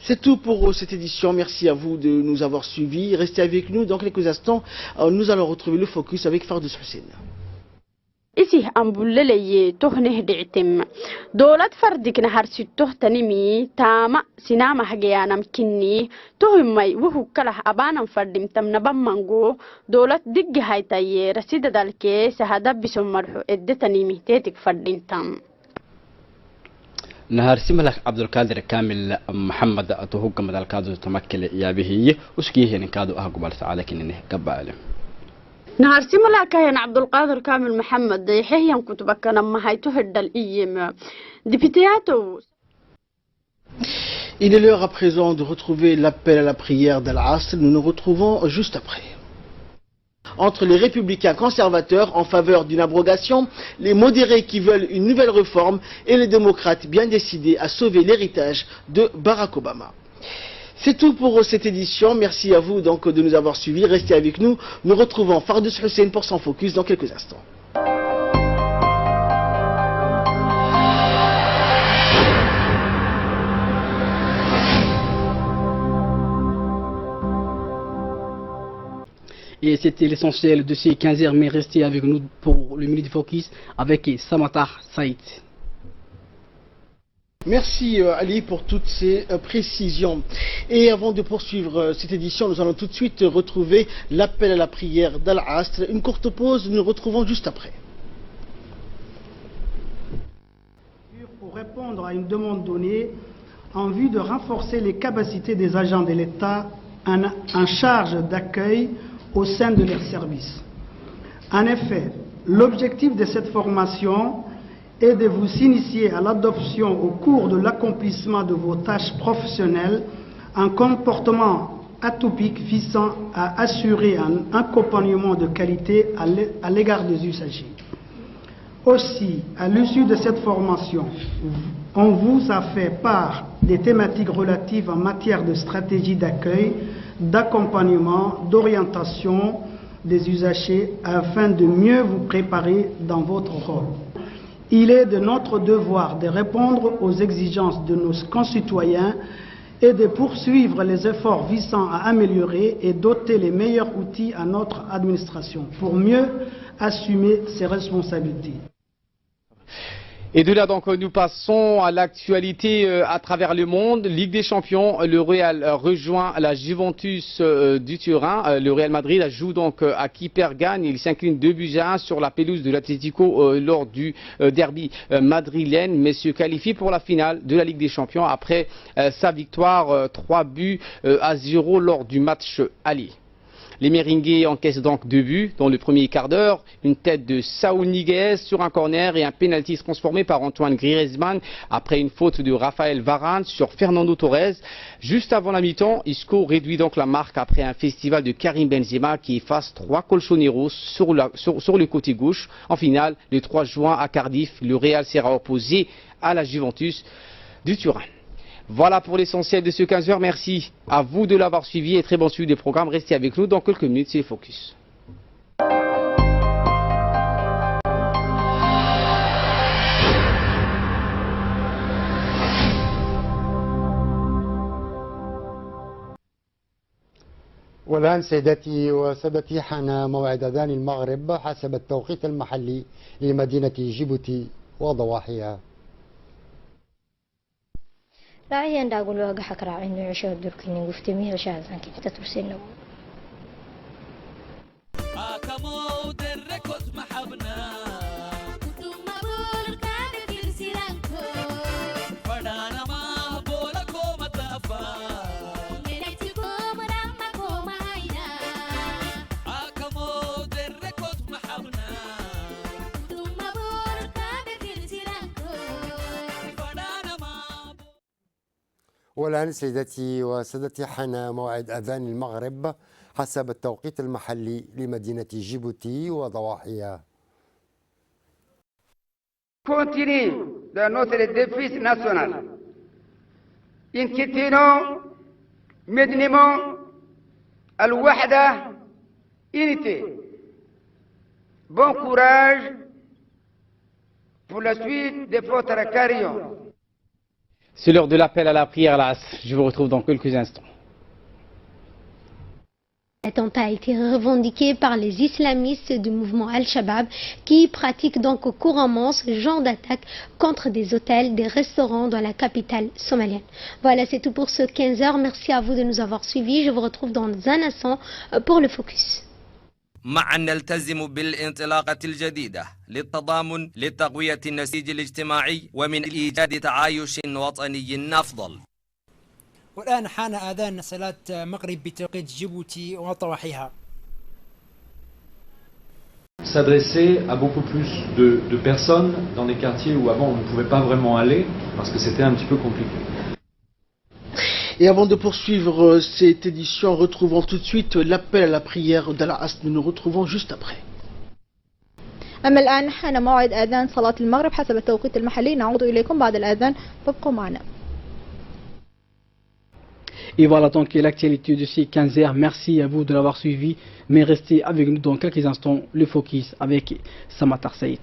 C'est tout pour cette édition. Merci à vous de nous avoir suivis. Restez avec nous. Dans quelques instants, nous allons retrouver le focus avec Fardous Hussein. إسيه أمبوللي تهنه دعتم دولة فردك نهار ستة تنمي تاما سينما حجيانا مكني تهمي وهو كله أبانا فردم تمنا بمانجو دولة دق هاي تاي رصيد دالكي سهدا بسمرحو إد تنمي تيتك فردين تام نهار سملك عبد القادر كامل محمد أتوهق مدال كادو تمكل يا به وسكيه نكادو أهقبال سعادك إنه قبالي نهار سيملا كاين عبد القادر كامل محمد يحيى كتبك لما هاي تهد الإيم ديبيتياتو. Il est l'heure à présent de retrouver l'appel à la prière d'Al-Asr. Nous nous retrouvons juste après. Entre les républicains conservateurs en faveur d'une abrogation, les modérés qui veulent une nouvelle réforme et les démocrates bien décidés à sauver l'héritage de Barack Obama. C'est tout pour cette édition. Merci à vous donc de nous avoir suivis. Restez avec nous. Nous retrouvons Fardous Hussein pour son focus dans quelques instants. Et c'était l'essentiel de ces 15 heures, mais restez avec nous pour le Minute Focus avec Samatar Saïd. Merci Ali pour toutes ces précisions. Et avant de poursuivre cette édition, nous allons tout de suite retrouver l'appel à la prière d'Al-Asr. Une courte pause, nous nous retrouvons juste après. Pour répondre à une demande donnée en vue de renforcer les capacités des agents de l'État en charge d'accueil au sein de leurs services. En effet, l'objectif de cette formation est de vous initier à l'adoption au cours de l'accomplissement de vos tâches professionnelles un comportement atypique visant à assurer un accompagnement de qualité à l'égard des usagers. Aussi, à l'issue de cette formation, on vous a fait part des thématiques relatives en matière de stratégie d'accueil, d'accompagnement, d'orientation des usagers afin de mieux vous préparer dans votre rôle. Il est de notre devoir de répondre aux exigences de nos concitoyens et de poursuivre les efforts visant à améliorer et doter les meilleurs outils à notre administration pour mieux assumer ses responsabilités. Et de là donc nous passons à l'actualité à travers le monde. Ligue des Champions, le Real rejoint la Juventus du Turin. Le Real Madrid joue donc à Kipergan. Il s'incline 2-1 sur la pelouse de l'Atlético lors du derby madrilène, mais se qualifie pour la finale de la Ligue des Champions après sa victoire 3-0 lors du match aller. Les Merengues encaissent donc 2 buts dans le premier quart d'heure, une tête de Saúl Ñíguez sur un corner et un pénalty transformé par Antoine Griezmann après une faute de Raphaël Varane sur Fernando Torres. Juste avant la mi-temps, Isco réduit donc la marque après un festival de Karim Benzema qui efface 3 colchoneros sur le côté gauche. En finale, le 3 juin à Cardiff, le Real sera opposé à la Juventus du Turin. Voilà pour l'essentiel de ce 15h. Merci à vous de l'avoir suivi et très bon suivi des programmes. Restez avec nous dans quelques minutes, c'est Focus. والآن سيداتي وسادتي حان موعد أذان المغرب حسب التوقيت المحلي لمدينة جيبوتي وضواحيها. راعي أن أقول له حكر عين عشاء الدركين وفتميه وشاهد عن كيف تترسلنا. والآن سيداتي وسادتي حان موعد أذان المغرب حسب التوقيت المحلي لمدينة جيبوتي وضواحيها. Continue de notre défi national. Inquiétons, medniment, al-wahda, unité. Bon courage pour la suite de votre carrière. C'est l'heure de l'appel à la prière à l'Asr. Je vous retrouve dans quelques instants. L'attentat a été revendiqué par les islamistes du mouvement Al-Shabaab qui pratiquent donc couramment ce genre d'attaque contre des hôtels, des restaurants dans la capitale somalienne. Voilà, c'est tout pour ce 15h. Merci à vous de nous avoir suivis. Je vous retrouve dans un instant pour le focus. معا نلتزم بالانطلاقة الجديدة للتضامن لتقوية النسيج الاجتماعي ومن إيجاد تعايش وطني أفضل. والآن حان آذان صلاة مغرب بتوقيت جيبوتي وطواحيها. S'adresser à beaucoup plus de personnes dans des quartiers où avant on ne pouvait pas vraiment aller parce que c'était un petit peu compliqué. Et avant de poursuivre cette édition, retrouvons tout de suite l'appel à la prière d'Al-Asr. Nous nous retrouvons juste après. أما الآن حان موعد آذان صلاة المغرب حسب التوقيت المحلي. نعود إليكم بعد الآذان فابقوا معنا. Et voilà donc l'actualité de ces 15h. Merci à vous de l'avoir suivi. Mais restez avec nous dans quelques instants. Le focus avec Samatar Saïd.